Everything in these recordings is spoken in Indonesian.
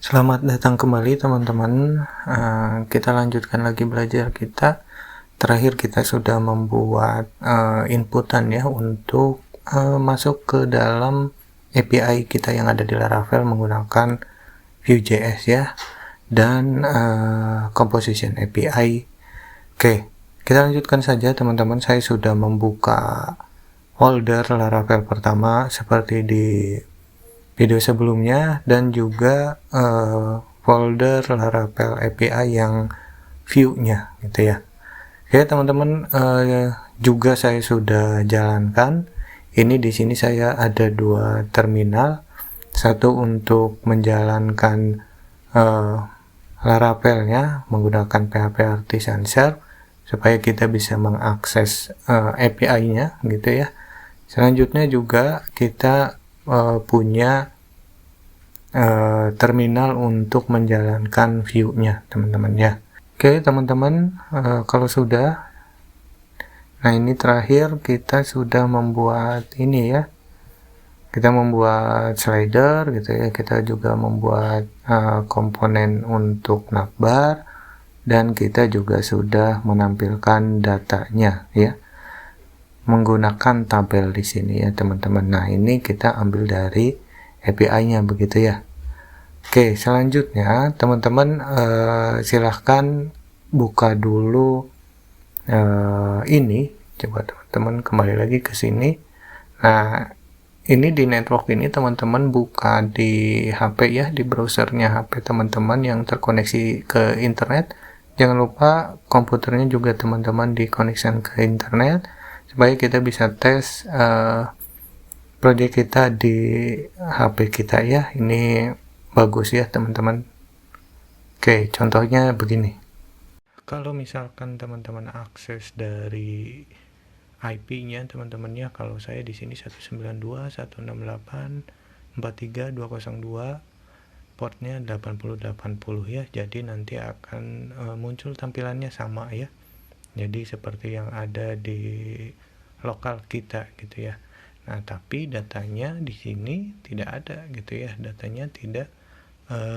Selamat datang kembali teman-teman. Kita lanjutkan lagi belajar kita. Terakhir kita sudah membuat inputan ya untuk masuk ke dalam API kita yang ada di Laravel menggunakan Vue.js ya, dan Composition API. Oke, kita lanjutkan saja teman-teman. Saya sudah membuka folder Laravel pertama seperti di video sebelumnya, dan juga folder Laravel API yang view-nya gitu ya. Oke teman-teman, juga saya sudah jalankan. Ini di sini saya ada dua terminal, satu untuk menjalankan Laravelnya menggunakan PHP Artisan Shell supaya kita bisa mengakses API-nya gitu ya. Selanjutnya juga kita punya terminal untuk menjalankan view-nya teman-teman ya. Oke teman-teman, kalau sudah, nah ini terakhir kita sudah membuat ini ya, kita membuat slider gitu ya, kita juga membuat komponen untuk navbar, dan kita juga sudah menampilkan datanya ya menggunakan tabel di sini ya teman-teman. Nah ini kita ambil dari API-nya begitu ya. Oke, selanjutnya teman-teman silahkan buka dulu ini. Coba teman-teman kembali lagi ke sini. Nah ini di network ini teman-teman buka di HP ya, di browsernya HP teman-teman yang terkoneksi ke internet. Jangan lupa komputernya juga teman-teman dikoneksikan ke internet supaya kita bisa tes project kita di HP kita ya. Ini bagus ya teman-teman. Oke, contohnya begini. Kalau misalkan teman-teman akses dari IP-nya teman-temannya, kalau saya di sini 192.168.43.202, portnya 8080 ya. Jadi nanti akan muncul tampilannya sama ya. Jadi seperti yang ada di lokal kita gitu ya. Nah, tapi datanya di sini tidak ada gitu ya. Datanya tidak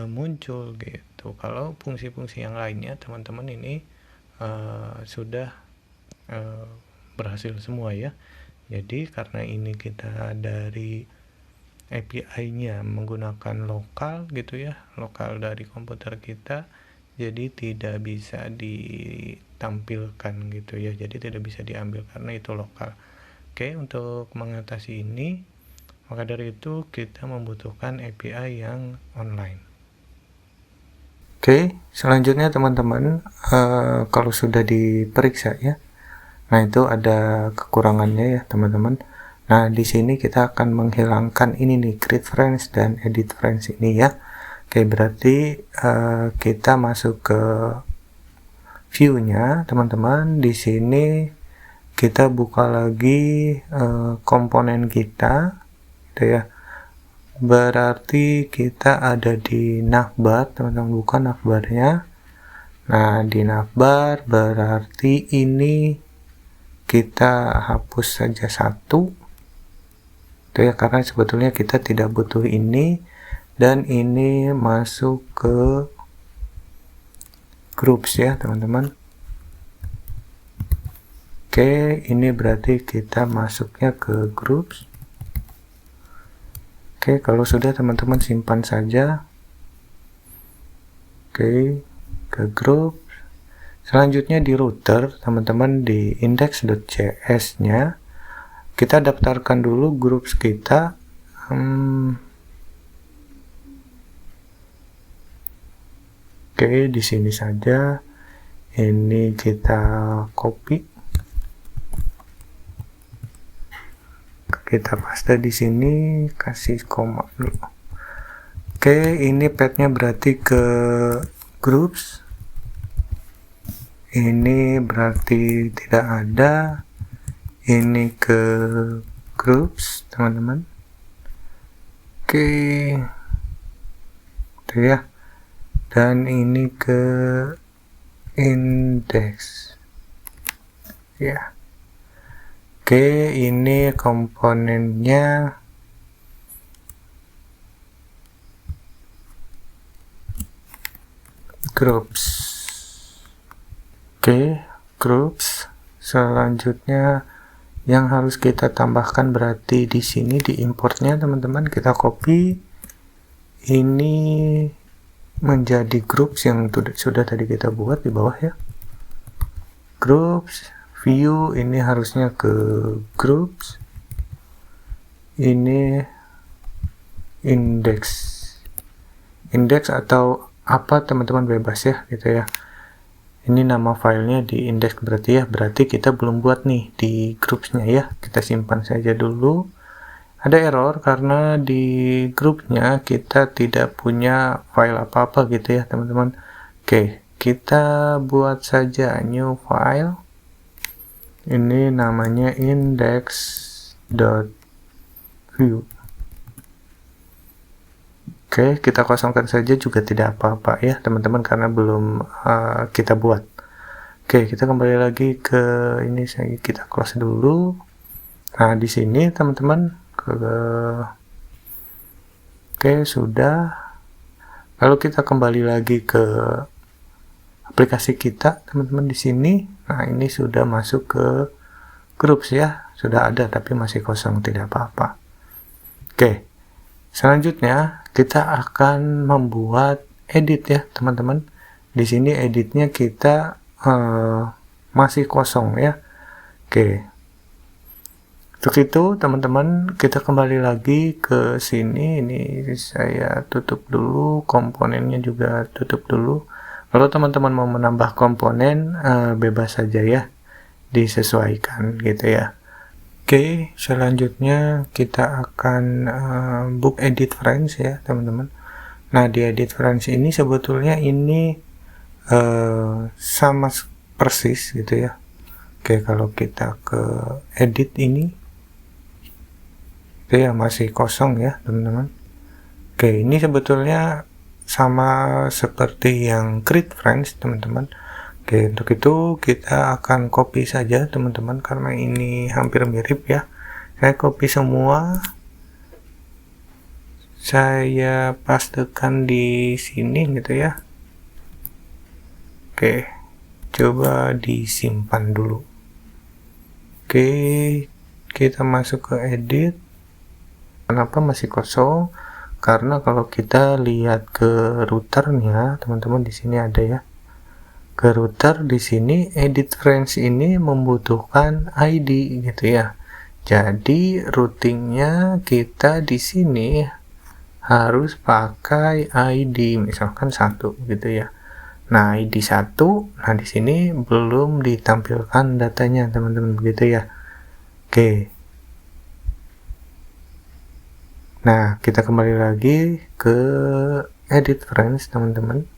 muncul gitu. Kalau fungsi-fungsi yang lainnya teman-teman ini sudah berhasil semua ya. Jadi karena ini kita dari API-nya menggunakan lokal gitu ya, lokal dari komputer kita, jadi tidak bisa ditampilkan gitu ya, jadi tidak bisa diambil karena itu lokal. Oke, untuk mengatasi ini, maka dari itu kita membutuhkan API yang online. Oke, selanjutnya teman-teman, kalau sudah diperiksa ya, nah itu ada kekurangannya ya teman-teman. Nah di sini kita akan menghilangkan ini nih, create friends dan edit friends ini ya. Oke, berarti kita masuk ke view-nya teman-teman. Di sini kita buka lagi komponen kita gitu ya. Berarti kita ada di navbar, teman-teman, buka navbarnya. Nah di navbar berarti ini kita hapus saja satu itu ya, karena sebetulnya kita tidak butuh ini, dan ini masuk ke groups ya teman-teman. Oke, ini berarti kita masuknya ke groups. Oke, kalau sudah teman-teman simpan saja. Oke, ke group. Selanjutnya di router teman-teman, di index.js nya kita daftarkan dulu groups kita. Oke, di sini saja. Ini kita copy, kita paste di sini, kasih koma dulu. Oke, ini pathnya berarti ke groups. Ini berarti tidak ada. Ini ke groups teman-teman. Oke, itu ya. Dan ini ke index ya. Oke, ini komponennya. groups. Oke, groups. Selanjutnya yang harus kita tambahkan berarti di sini di importnya teman-teman, kita copy ini menjadi groups yang sudah tadi kita buat di bawah ya. Groups, view ini harusnya ke groups, ini index atau apa teman-teman bebas ya gitu ya. Ini nama filenya di index berarti kita belum buat nih di groupsnya ya, kita simpan saja dulu. Ada error karena di grupnya kita tidak punya file apa-apa gitu ya teman-teman. Oke, kita buat saja new file, ini namanya index.view. Oke, kita kosongkan saja juga tidak apa-apa ya teman-teman karena belum kita buat. Oke, kita kembali lagi ke ini, kita close dulu. Nah, di sini teman-teman oke, sudah. Lalu kita kembali lagi ke aplikasi kita, teman-teman di sini. Nah, ini sudah masuk ke groups ya, sudah ada tapi masih kosong, tidak apa-apa. Oke. Selanjutnya kita akan membuat edit ya teman-teman. Di sini editnya kita masih kosong ya. Oke. Untuk itu teman-teman kita kembali lagi ke sini. Ini saya tutup dulu, komponennya juga tutup dulu. Kalau teman-teman mau menambah komponen bebas saja ya, disesuaikan gitu ya. Oke, selanjutnya kita akan book edit friends ya teman-teman. Nah, di edit friends ini sebetulnya ini sama persis gitu ya. Oke, kalau kita ke edit ini itu ya masih kosong ya teman-teman. Oke, ini sebetulnya sama seperti yang create friends teman-teman. Oke, untuk itu kita akan copy saja teman-teman karena ini hampir mirip ya. Saya copy semua, saya pastekan di sini gitu ya. Oke, coba disimpan dulu. Oke, kita masuk ke edit. Kenapa masih kosong? Karena kalau kita lihat ke routernya teman-teman, di sini ada ya. Ke router di sini edit friends ini membutuhkan ID gitu ya. Jadi routingnya kita di sini harus pakai ID misalkan 1 gitu ya. Nah, ID 1, nah di sini belum ditampilkan datanya teman-teman begitu ya. Oke. Nah, kita kembali lagi ke edit friends teman-teman.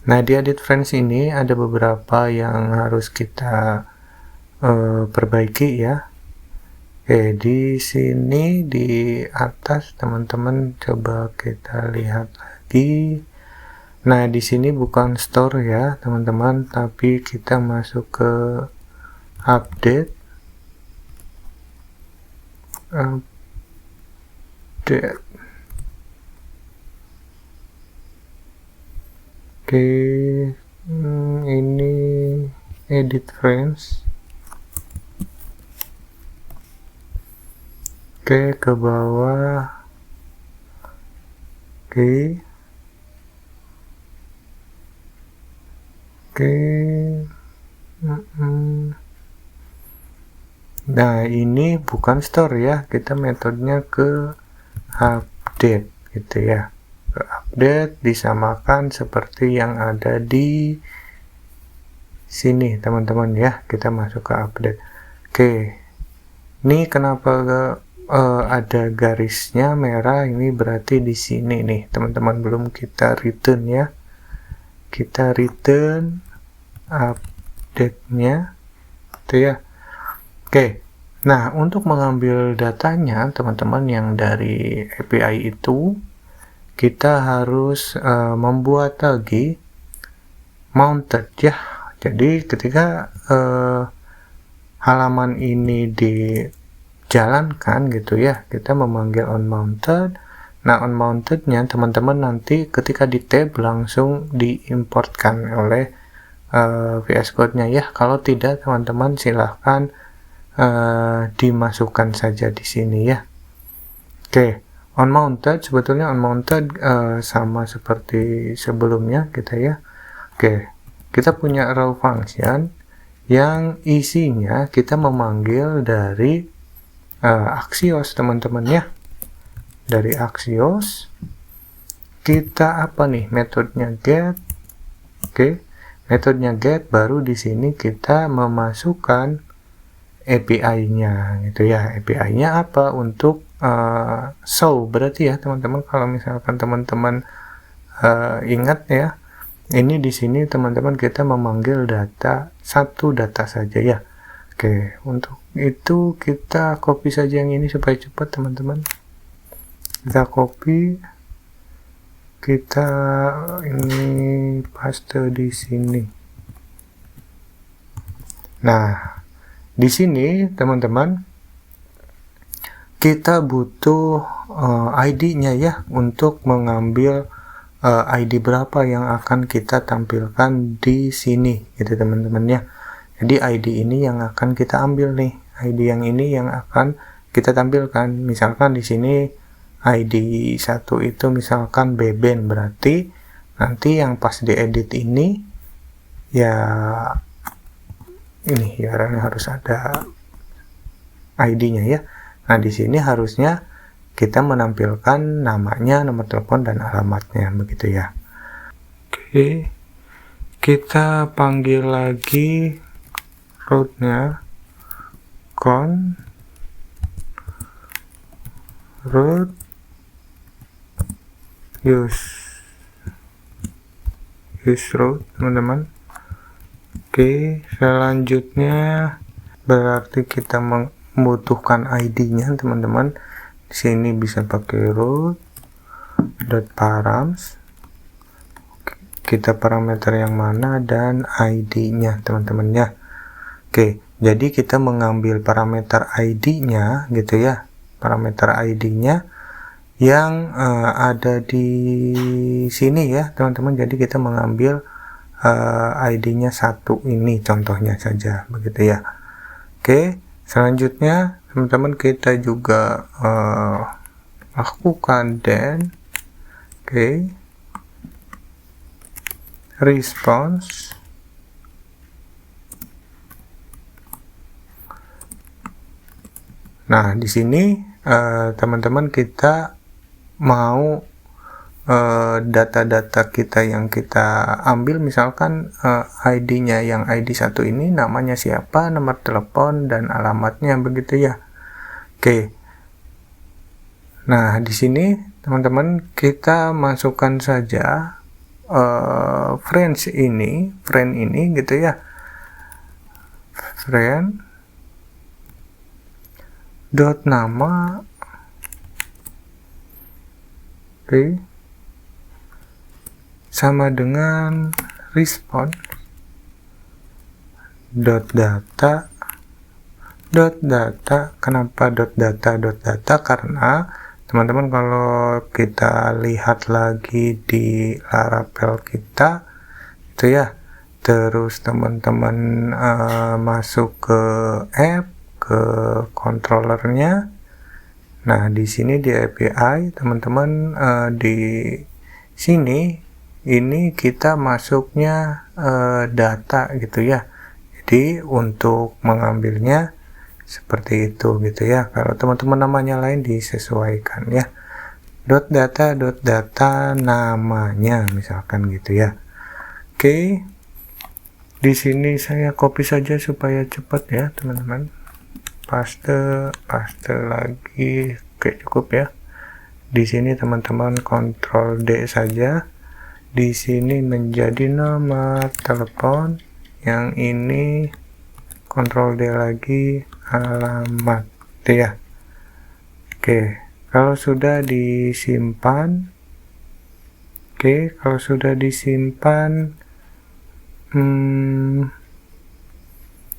Nah, di edit friends ini ada beberapa yang harus kita perbaiki ya. Oke, di sini di atas teman-teman coba kita lihat lagi. Nah, di sini bukan store ya teman-teman, tapi kita masuk ke update. Oke, ini edit friends. Oke, ke bawah. Oke. Nah, ini bukan store ya, kita metodenya ke update gitu ya. Ke update disamakan seperti yang ada di sini teman-teman ya. Kita masuk ke update. Oke, ini kenapa ada garisnya merah? Ini berarti di sini nih teman-teman, belum kita return ya. Kita return update-nya itu ya. Oke, nah untuk mengambil datanya teman-teman yang dari API itu, kita harus membuat lagi mounted ya. Jadi ketika halaman ini dijalankan gitu ya, kita memanggil onMounted, Nah, unmounted-nya teman-teman nanti ketika di tab langsung diimportkan oleh VS Code-nya ya. Kalau tidak, teman-teman silahkan dimasukkan saja di sini ya. Oke, unmounted sebetulnya unmounted sama seperti sebelumnya kita ya. Oke, kita punya raw function yang isinya kita memanggil dari Axios teman-teman ya. Dari Axios kita apa nih metodenya get. Oke, metodenya get, baru di sini kita memasukkan API-nya gitu ya. API-nya apa? Untuk show berarti ya teman-teman. Kalau misalkan teman-teman ingat ya, ini di sini teman-teman kita memanggil data satu data saja ya. Oke, untuk itu kita copy saja yang ini supaya cepat teman-teman. Kita copy, kita ini paste di sini. Nah, di sini teman-teman kita butuh ID-nya ya untuk mengambil ID berapa yang akan kita tampilkan di sini gitu teman-teman ya. Jadi ID ini yang akan kita ambil nih, ID yang ini yang akan kita tampilkan. Misalkan di sini ID 1 itu misalkan beben, berarti nanti yang pas diedit ini ya ini URL-nya harus ada ID-nya ya. Nah, di sini harusnya kita menampilkan namanya, nomor telepon dan alamatnya begitu ya. Oke. Kita panggil lagi root-nya root use root teman-teman. Oke, selanjutnya berarti kita membutuhkan ID-nya teman-teman. Di sini bisa pakai root.params. Kita parameter yang mana dan ID-nya teman-teman ya. Oke, jadi kita mengambil parameter ID-nya gitu ya. Parameter ID-nya yang ada di sini ya teman-teman. Jadi kita mengambil ID-nya 1 ini contohnya saja begitu ya. Oke, selanjutnya teman-teman kita juga lakukan then response Nah, di sini teman-teman kita mau data-data kita yang kita ambil, misalkan ID-nya yang ID 1 ini namanya siapa, nomor telepon dan alamatnya begitu ya. Oke. Nah, di sini teman-teman kita masukkan saja friend ini gitu ya. Friend dot nama sama dengan response data. Kenapa data? Karena teman-teman kalau kita lihat lagi di Laravel kita itu ya, terus teman-teman masuk ke app, ke controllernya. Nah, di sini di API teman-teman di sini ini kita masuknya data gitu ya. Jadi untuk mengambilnya seperti itu gitu ya. Kalau teman-teman namanya lain disesuaikan ya. Data namanya misalkan gitu ya. Oke. Di sini saya copy saja supaya cepat ya, teman-teman. Paste lagi. Oke, cukup ya. Di sini teman-teman Ctrl D saja. Di sini menjadi nomor telepon. Yang ini Ctrl D lagi, alamat ya. Oke, kalau sudah disimpan,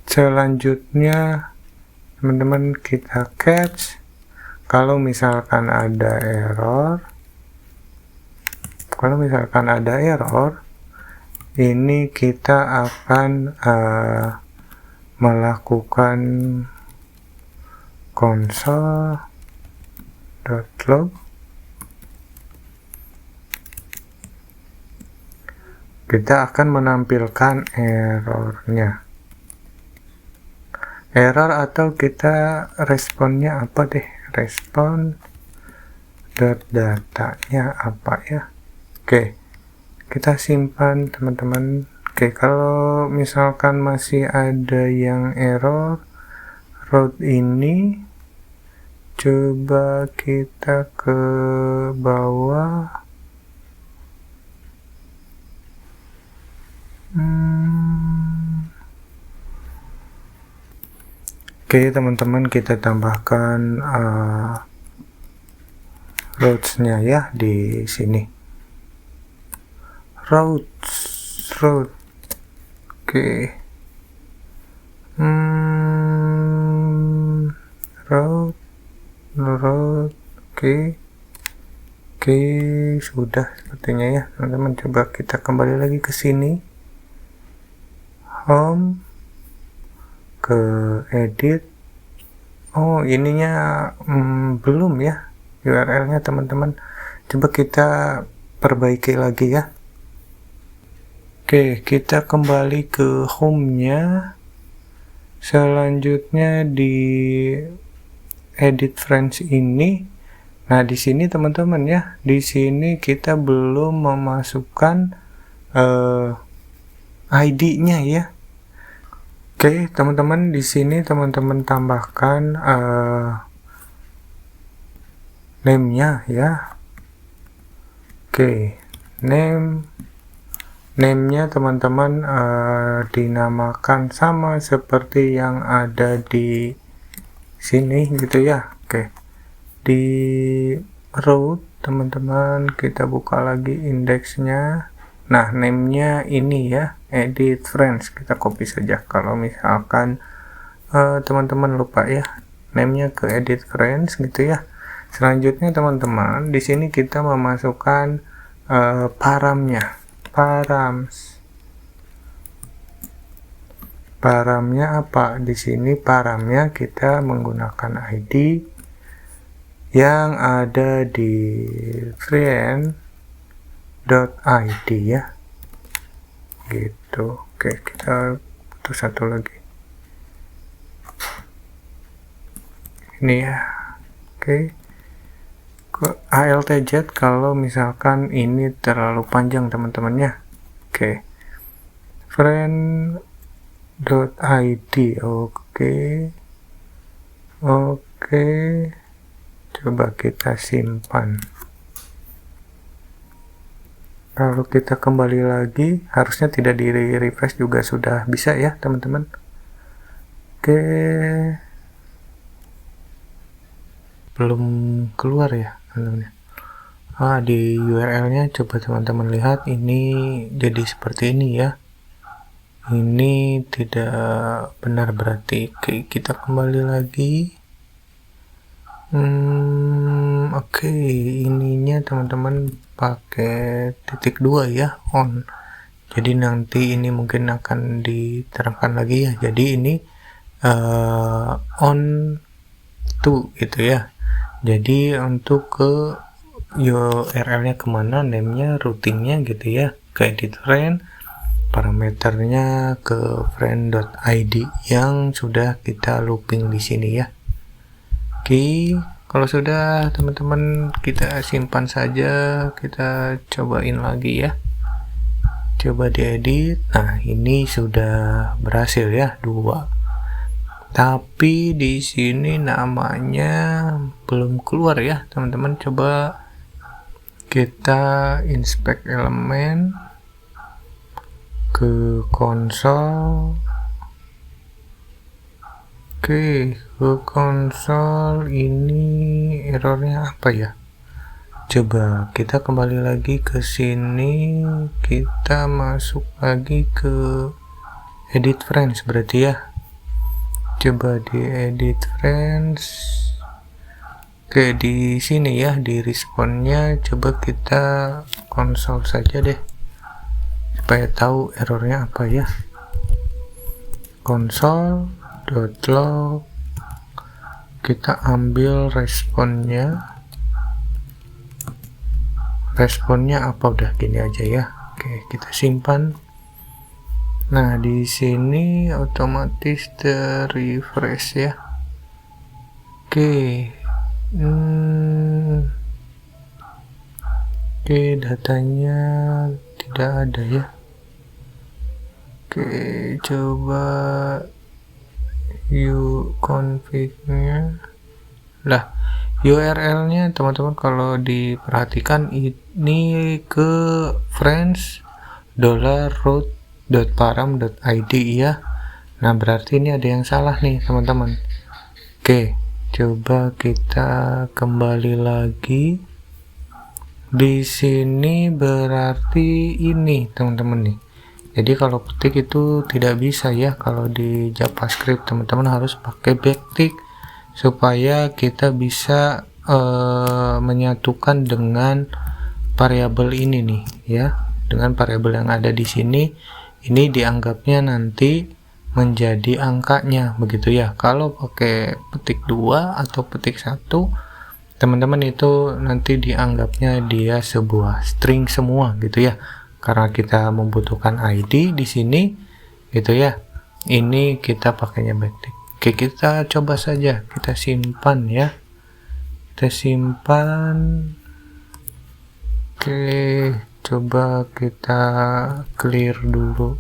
selanjutnya teman-teman kita catch. Kalau misalkan ada error, kalau misalkan ada error, ini kita akan melakukan console.log. Kita akan menampilkan errornya. Error atau kita responnya apa deh? Respon datanya apa ya? Oke, kita simpan teman-teman. Oke, kalau misalkan masih ada yang error route ini, coba kita ke bawah. Oke teman-teman, kita tambahkan routes-nya ya di sini. Route. Oke. Route. Oke, sudah sepertinya ya teman-teman. Coba kita kembali lagi ke sini. Home, ke edit. Oh, ininya belum ya URL-nya teman-teman. Coba kita perbaiki lagi ya. Oke, kita kembali ke home-nya. Selanjutnya di edit friends ini. Nah, di sini teman-teman ya, di sini kita belum memasukkan ID-nya ya. Oke, teman-teman, di sini teman-teman tambahkan name-nya ya. Oke, name-nya teman-teman dinamakan sama seperti yang ada di sini gitu ya. Oke, di route teman-teman kita buka lagi indeksnya. Nah, name-nya ini ya, edit friends. Kita copy saja kalau misalkan teman-teman lupa ya, name-nya ke edit friends gitu ya. Selanjutnya teman-teman, di sini kita memasukkan paramnya. Paramnya apa? Di sini paramnya kita menggunakan ID yang ada di friend.id ya. Gitu. Oke, kita butuh satu lagi. Ini ya. Oke. ALTZ kalau misalkan ini terlalu panjang teman-temannya. Oke. Friend.id. Oke. Coba kita simpan. Kalau kita kembali lagi, harusnya tidak di refresh juga sudah bisa ya teman-teman. Oke. Belum keluar ya teman-teman. Di URL-nya coba teman-teman lihat, ini jadi seperti ini ya. Ini tidak benar berarti. Oke, kita kembali lagi. Oke, ininya teman-teman pakai titik 2 ya, on. Jadi nanti ini mungkin akan diterangkan lagi ya. Jadi ini on to gitu ya. Jadi untuk ke URL-nya kemana, name-nya, routingnya gitu ya, ke edit friend, parameternya ke friend.id yang sudah kita looping di sini ya. Oke, kalau sudah teman-teman kita simpan saja, kita cobain lagi ya. Coba diedit. Nah, ini sudah berhasil ya, 2. Tapi di sini namanya belum keluar ya, teman-teman. Coba kita inspect elemen ke konsol. Oke, ke konsol ini errornya apa ya? Coba kita kembali lagi ke sini, kita masuk lagi ke edit friends berarti ya. Coba di edit friends, Oke, di sini ya, di responnya coba kita konsol saja deh supaya tahu errornya apa ya. Console.log, kita ambil responnya apa, udah gini aja ya. Oke, kita simpan. Nah, di sini otomatis refresh ya. Oke. Oke, datanya tidak ada ya. Oke, coba config-nya. Lah, URL-nya teman-teman kalau diperhatikan ini ke friends.root.param.id ya. Nah, berarti ini ada yang salah nih teman-teman. Oke, coba kita kembali lagi. Di sini berarti ini teman-teman nih. Jadi kalau ketik itu tidak bisa ya, kalau di JavaScript teman-teman harus pakai backtick supaya kita bisa menyatukan dengan variabel ini nih ya, dengan variabel yang ada di sini. Ini dianggapnya nanti menjadi angkanya begitu ya. Kalau pakai petik 2 atau petik 1 teman-teman itu nanti dianggapnya dia sebuah string semua gitu ya, karena kita membutuhkan ID di sini gitu ya. Ini kita pakainya backtick. Oke, kita coba saja, kita simpan ya, kita simpan. Oke, coba kita clear dulu.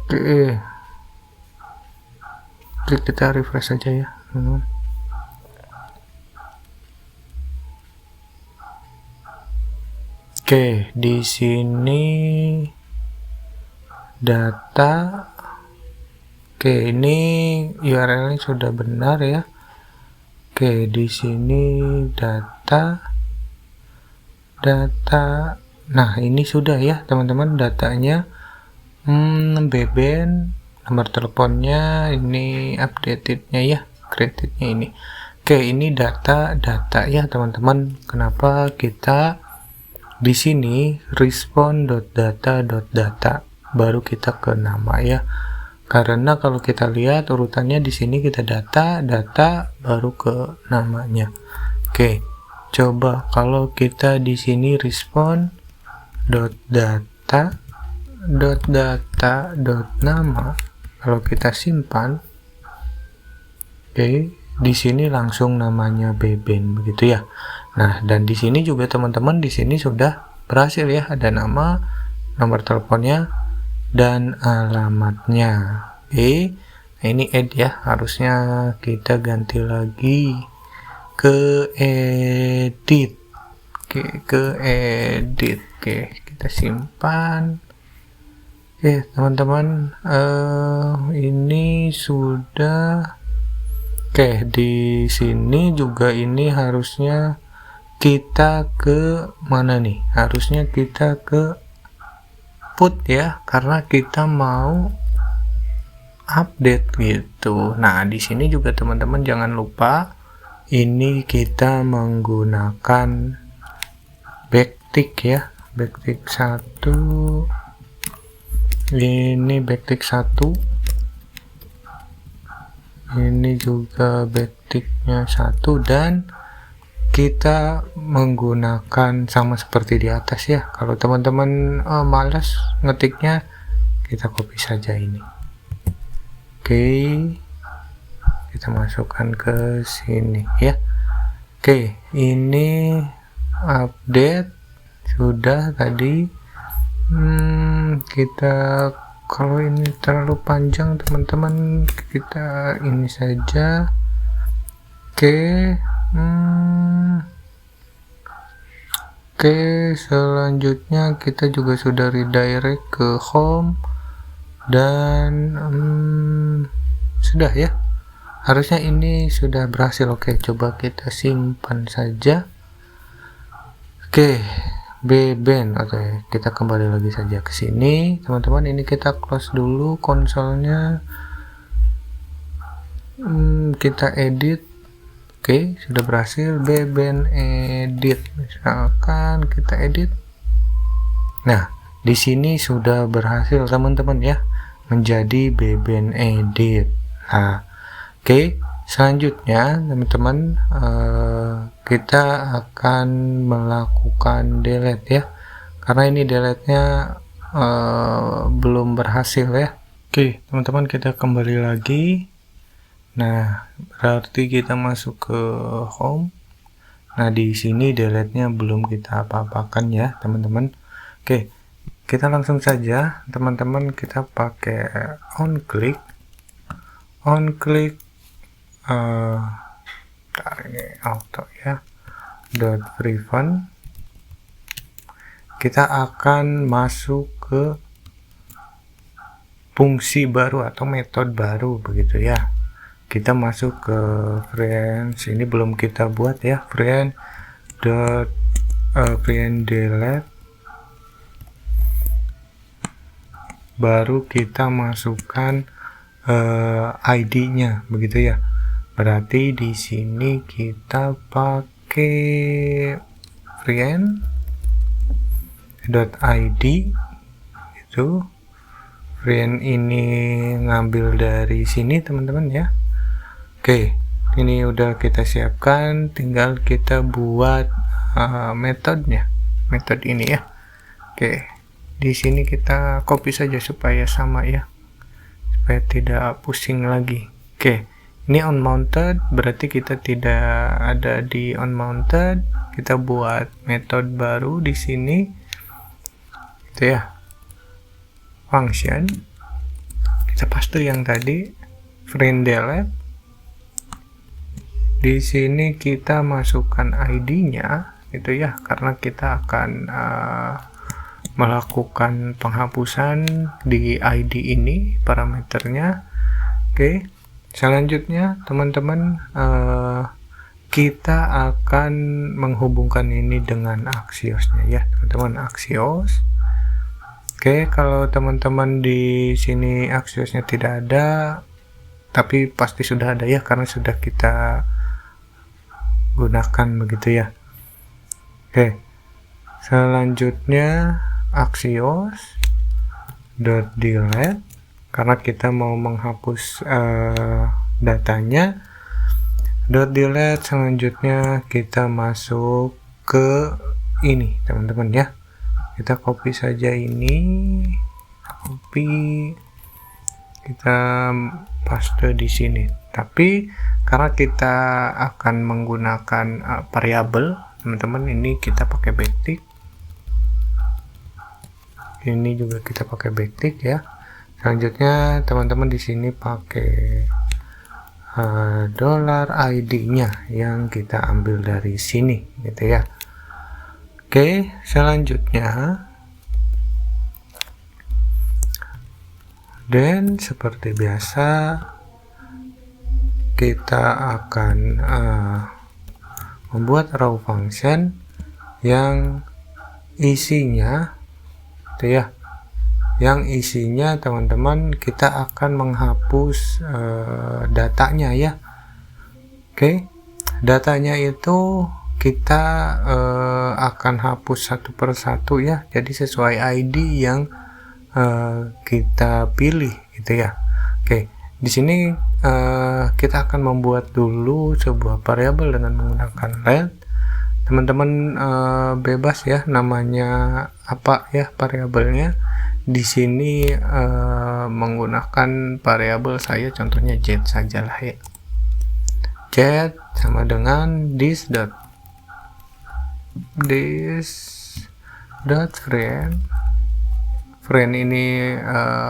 Oke, kita refresh saja ya teman-teman. Oke, di sini data. Oke, ini URL-nya sudah benar ya. Oke, di sini data. Nah, ini sudah ya teman-teman datanya. Beben, nomor teleponnya ini updated-nya ya, created-nya ini. Oke, ini data ya teman-teman. Kenapa kita di sini respond.data baru kita ke nama ya? Karena kalau kita lihat urutannya di sini kita data baru ke namanya. Oke, coba kalau kita di sini respond.data.nama, kalau kita simpan, oke, di sini langsung namanya Beben begitu ya. Nah, dan di sini juga teman-teman di sini sudah berhasil ya, ada nama, nomor teleponnya dan alamatnya. Oke, nah ini add ya, harusnya kita ganti lagi ke edit. Oke, ke edit. Oke, kita simpan. Oke teman-teman, ini sudah. Oke, di sini juga ini harusnya kita ke mana nih? Harusnya kita ke put ya, karena kita mau update gitu. Nah, di sini juga teman-teman jangan lupa ini kita menggunakan backtick ya, backtick 1. Ini backtick 1, ini juga backticknya 1, dan kita menggunakan sama seperti di atas ya. Kalau teman-teman malas ngetiknya, kita copy saja ini. Oke, kita masukkan ke sini ya. Oke, ini update sudah tadi. Kita, kalau ini terlalu panjang teman-teman, kita ini saja. Oke, selanjutnya kita juga sudah redirect ke home dan sudah ya, harusnya ini sudah berhasil. Oke, coba kita simpan saja. Oke, Beben. Oke, kita kembali lagi saja ke sini teman-teman. Ini kita close dulu konsolnya. kita edit. Oke, sudah berhasil. Beben edit, misalkan kita edit. Nah, di sini sudah berhasil teman-teman ya, menjadi beben edit. Nah, oke, selanjutnya teman-teman kita akan melakukan delete ya, karena ini delete-nya belum berhasil ya. Oke, teman-teman, kita kembali lagi. Nah, berarti kita masuk ke home. Nah, di sini delete-nya belum kita apa-apakan ya, teman-teman. Oke, kita langsung saja, teman-teman, kita pakai on click. Ini auto ya. .prevent. Kita akan masuk ke fungsi baru atau metode baru begitu ya. Kita masuk ke friends, ini belum kita buat ya, friend delete, baru kita masukkan ID-nya begitu ya. Berarti di sini kita pakai friend.id itu. Friend ini ngambil dari sini teman-teman ya. Oke, ini udah kita siapkan, tinggal kita buat metodenya, metode ini ya. Oke, di sini kita copy saja supaya sama ya, supaya tidak pusing lagi. Oke, ini unmounted, berarti kita tidak ada di unmounted. Kita buat metode baru di sini, itu ya, function. Kita paste yang tadi, friend delete. Di sini kita masukkan ID-nya itu ya, karena kita akan melakukan penghapusan di ID ini parameternya. Oke, selanjutnya teman-teman kita akan menghubungkan ini dengan Axios-nya ya, teman-teman, Axios. Oke, kalau teman-teman di sini Axios-nya tidak ada, tapi pasti sudah ada ya, karena sudah kita gunakan begitu ya. Oke, selanjutnya Axios.delete, karena kita mau menghapus datanya. .delete, selanjutnya kita masuk ke ini teman-teman ya. Kita copy saja ini, kita paste di sini. Tapi karena kita akan menggunakan variabel, teman-teman, ini kita pakai backtick. Ini juga kita pakai backtick ya. Selanjutnya teman-teman di sini pakai $ID-nya yang kita ambil dari sini gitu ya. Oke, selanjutnya dan seperti biasa kita akan membuat raw function yang isinya itu ya, yang isinya teman-teman kita akan menghapus datanya ya. Oke, datanya itu kita akan hapus satu persatu ya, jadi sesuai ID yang kita pilih gitu ya. Oke, di sini kita akan membuat dulu sebuah variabel dengan menggunakan let. Teman-teman bebas ya namanya apa ya variabelnya. Di sini menggunakan variabel saya contohnya jet sajalah ya. Jet sama dengan friend ini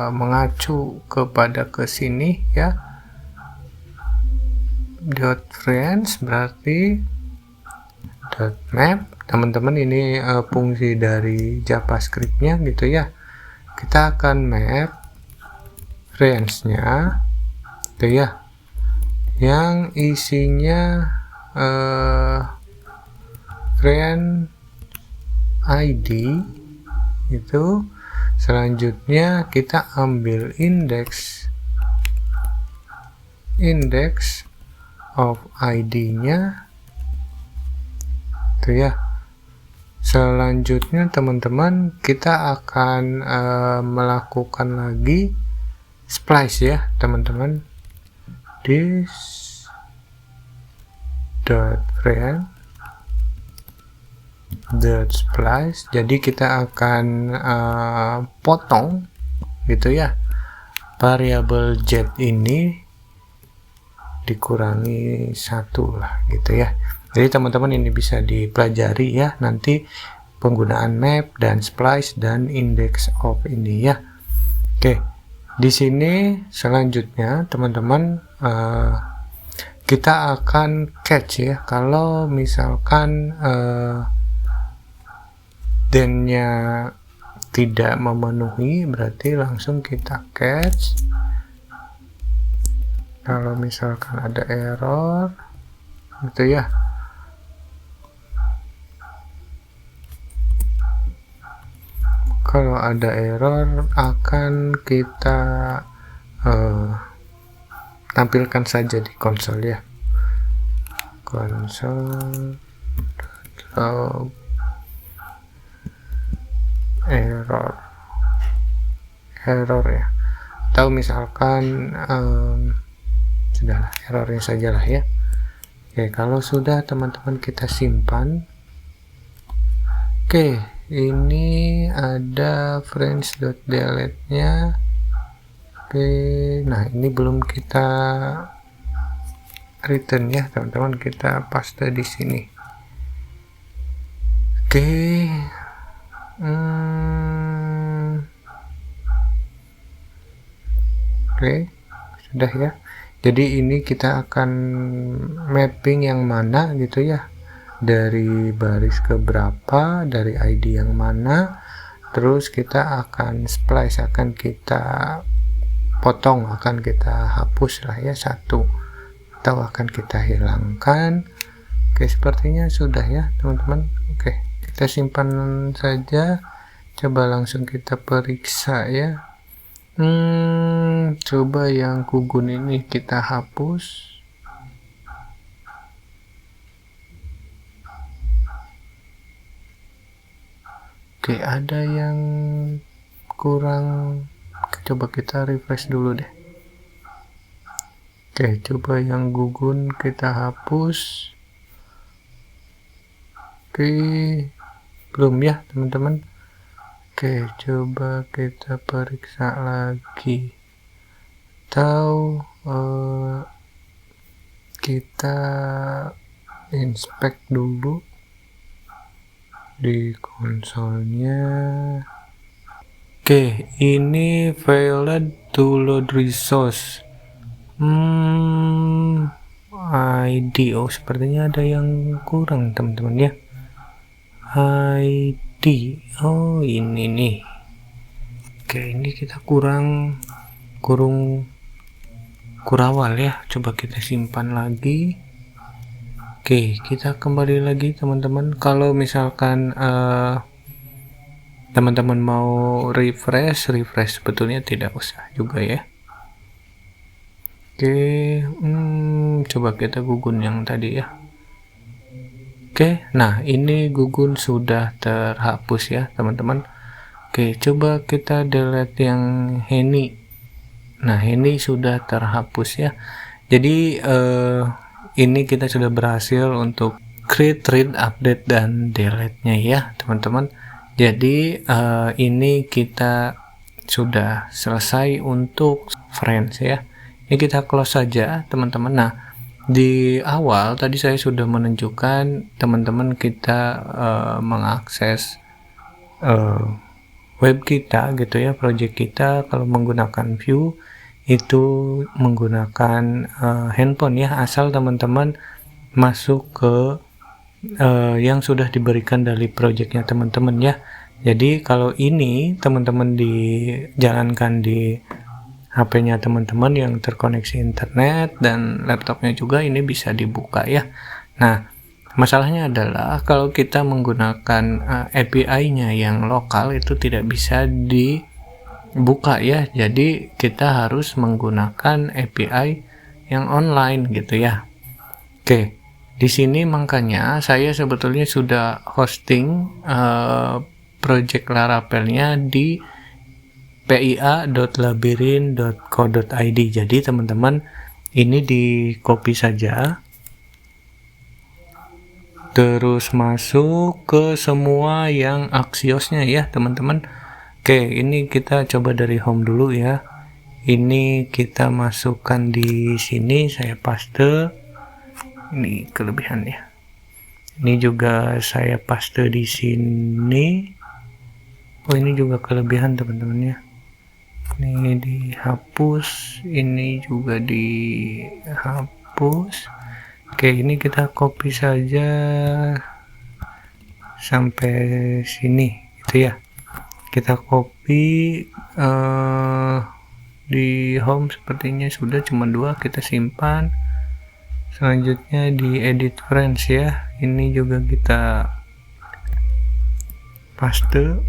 mengacu kepada ke sini ya. .friends berarti .map. Teman-teman ini fungsi dari JavaScript-nya gitu ya. Kita akan map friends-nya itu ya, yang isinya friend ID itu. Selanjutnya kita ambil indeks index of ID-nya itu ya. Selanjutnya teman-teman kita akan melakukan lagi splice ya teman-teman. This dot friend dot splice, jadi kita akan potong gitu ya variabel z ini dikurangi 1 lah gitu ya. Jadi teman-teman ini bisa dipelajari ya nanti penggunaan map dan splice dan index of ini ya. Oke, di sini selanjutnya teman-teman kita akan catch ya kalau misalkan then-nya tidak memenuhi, berarti langsung kita catch. Kalau misalkan ada error gitu ya, kalau ada error akan kita tampilkan saja di konsol ya, konsol log error ya, atau misalkan sudahlah errornya sajalah ya. Oke, kalau sudah teman-teman kita simpan. Oke, ini ada friends.delete nya. Oke, nah ini belum kita return ya teman-teman, kita paste di sini. Oke, oke, sudah ya. Jadi ini kita akan mapping yang mana gitu ya, dari baris ke berapa, dari ID yang mana, terus kita akan splice, akan kita potong, akan kita hapus lah ya satu, atau akan kita hilangkan. Oke, sepertinya sudah ya teman-teman. Oke, kita simpan saja, coba langsung kita periksa ya. Coba yang gugun ini kita hapus. Oke, ada yang kurang, coba kita refresh dulu deh. Oke, coba yang gugun kita hapus. Oke, belum ya teman-teman. Oke, coba kita periksa lagi, atau kita inspect dulu di konsolnya. Oke, ini failed to load resource. ID, oh sepertinya ada yang kurang teman-teman ya. ID, oh ini nih. Oke, ini kita kurang kurawal ya, coba kita simpan lagi. Oke, kita kembali lagi teman-teman. Kalau misalkan teman-teman mau refresh sebetulnya tidak usah juga ya. Oke, coba kita gugun yang tadi ya. Oke, nah ini gugun sudah terhapus ya teman-teman. Oke, coba kita delete yang Henny. Nah, ini sudah terhapus ya. Jadi ini kita sudah berhasil untuk create, read, update, dan delete-nya ya teman-teman. Jadi ini kita sudah selesai untuk friends ya. Ini kita close saja teman-teman. Nah, di awal tadi saya sudah menunjukkan teman-teman kita mengakses web kita gitu ya, project kita kalau menggunakan view itu menggunakan handphone ya, asal teman-teman masuk ke yang sudah diberikan dari projectnya teman-teman ya. Jadi kalau ini teman-teman dijalankan di HP-nya teman-teman yang terkoneksi internet dan laptopnya juga, ini bisa dibuka ya. Nah, masalahnya adalah kalau kita menggunakan API-nya yang lokal itu tidak bisa dibuka ya. Jadi kita harus menggunakan API yang online gitu ya. Oke, di sini makanya saya sebetulnya sudah hosting project Laravelnya di pia.labirin.co.id. Jadi teman-teman ini di copy saja, terus masuk ke semua yang Axiosnya ya teman-teman. Oke, ini kita coba dari home dulu ya. Ini kita masukkan di sini, saya paste. Ini kelebihannya. Ini juga saya paste di sini. Oh, ini juga kelebihan teman-teman ya. Ini dihapus, ini juga dihapus. Oke, ini kita copy saja sampai sini gitu ya. Kita copy di home sepertinya sudah cuma 2, kita simpan. Selanjutnya di edit friends ya, ini juga kita paste.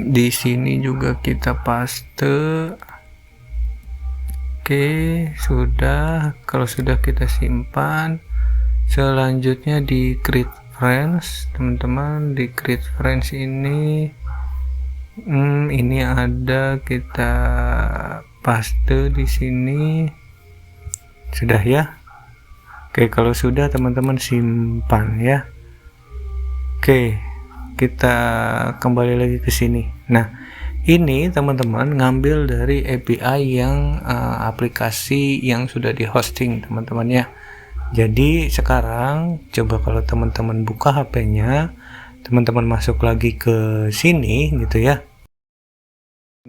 Di sini juga kita paste. Oke, sudah. Kalau sudah kita simpan, selanjutnya di create friends teman-teman. Di create friends ini ada, kita paste di sini. Sudah ya. Oke, kalau sudah teman-teman simpan ya. Oke, kita kembali lagi ke sini. Nah, ini teman-teman ngambil dari API yang aplikasi yang sudah di hosting teman-teman ya. Jadi sekarang coba kalau teman-teman buka HP-nya, teman-teman masuk lagi ke sini gitu ya.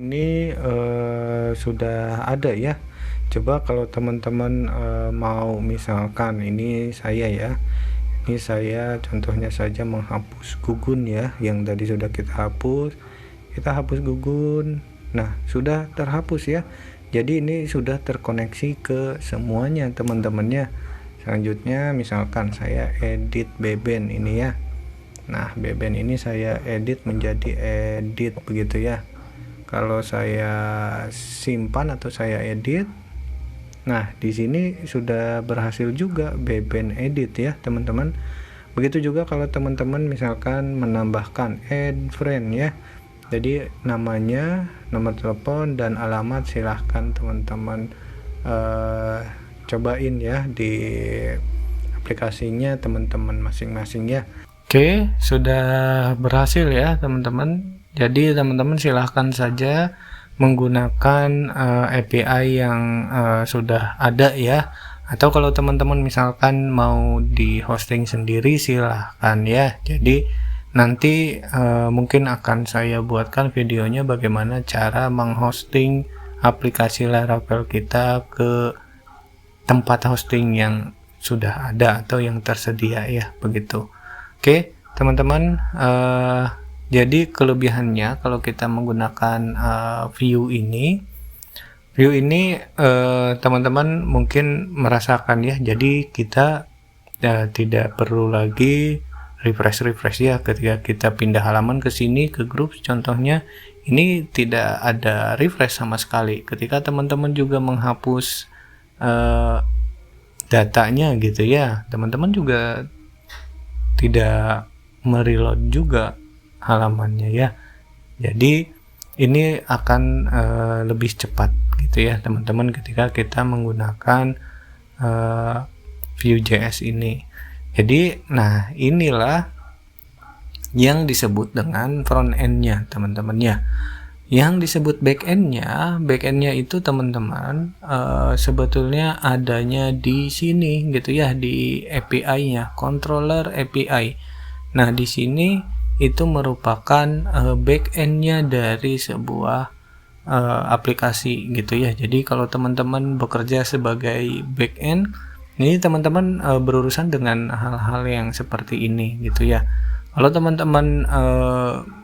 Ini sudah ada ya. Coba kalau teman-teman mau, misalkan ini saya ya. Ini saya contohnya saja menghapus gugun ya, yang tadi sudah kita hapus. Kita hapus gugun. Nah, sudah terhapus ya. Jadi ini sudah terkoneksi ke semuanya teman-temannya. Selanjutnya misalkan saya edit beben ini ya. Nah, beben ini saya edit menjadi edit begitu ya. Kalau saya simpan atau saya edit, nah di sini sudah berhasil juga beben edit ya teman-teman. Begitu juga kalau teman-teman misalkan menambahkan add friend ya. Jadi namanya, nomor telepon dan alamat silahkan teman-teman cobain ya di aplikasinya teman-teman masing-masing ya. Oke, sudah berhasil ya teman-teman. Jadi teman-teman silahkan saja menggunakan API yang sudah ada ya. Atau kalau teman-teman misalkan mau di hosting sendiri silahkan ya. Jadi nanti mungkin akan saya buatkan videonya bagaimana cara menghosting aplikasi Laravel kita ke tempat hosting yang sudah ada atau yang tersedia ya, begitu. Oke teman-teman, jadi kelebihannya kalau kita menggunakan view ini teman-teman mungkin merasakan ya. Jadi kita tidak perlu lagi refresh ya ketika kita pindah halaman ke sini ke grup contohnya. Ini tidak ada refresh sama sekali. Ketika teman-teman juga menghapus datanya gitu ya, teman-teman juga tidak mereload juga halamannya ya. Jadi ini akan lebih cepat gitu ya teman-teman ketika kita menggunakan Vue.js ini. Jadi nah inilah yang disebut dengan front end-nya teman-teman ya. Yang disebut back end-nya itu teman-teman sebetulnya adanya di sini gitu ya, di API-nya, controller API. Nah, di sini itu merupakan back end-nya dari sebuah aplikasi gitu ya. Jadi kalau teman-teman bekerja sebagai back end, ini teman-teman berurusan dengan hal-hal yang seperti ini gitu ya. Kalau teman-teman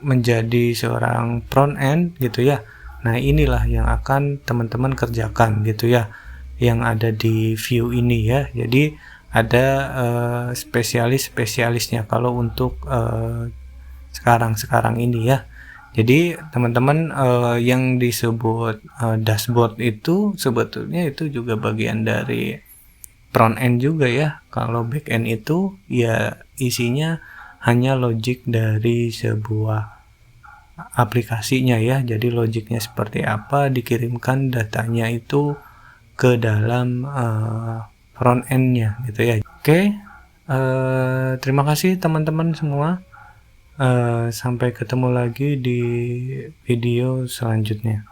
menjadi seorang front end gitu ya, nah inilah yang akan teman-teman kerjakan gitu ya, yang ada di Vue ini ya. Jadi ada spesialisnya kalau untuk sekarang ini ya. Jadi teman-teman, yang disebut dashboard itu sebetulnya itu juga bagian dari front end juga ya. Kalau back end itu ya isinya hanya logic dari sebuah aplikasinya ya. Jadi logiknya seperti apa, dikirimkan datanya itu ke dalam front end-nya gitu ya. Oke, terima kasih teman-teman semua. Sampai ketemu lagi di video selanjutnya.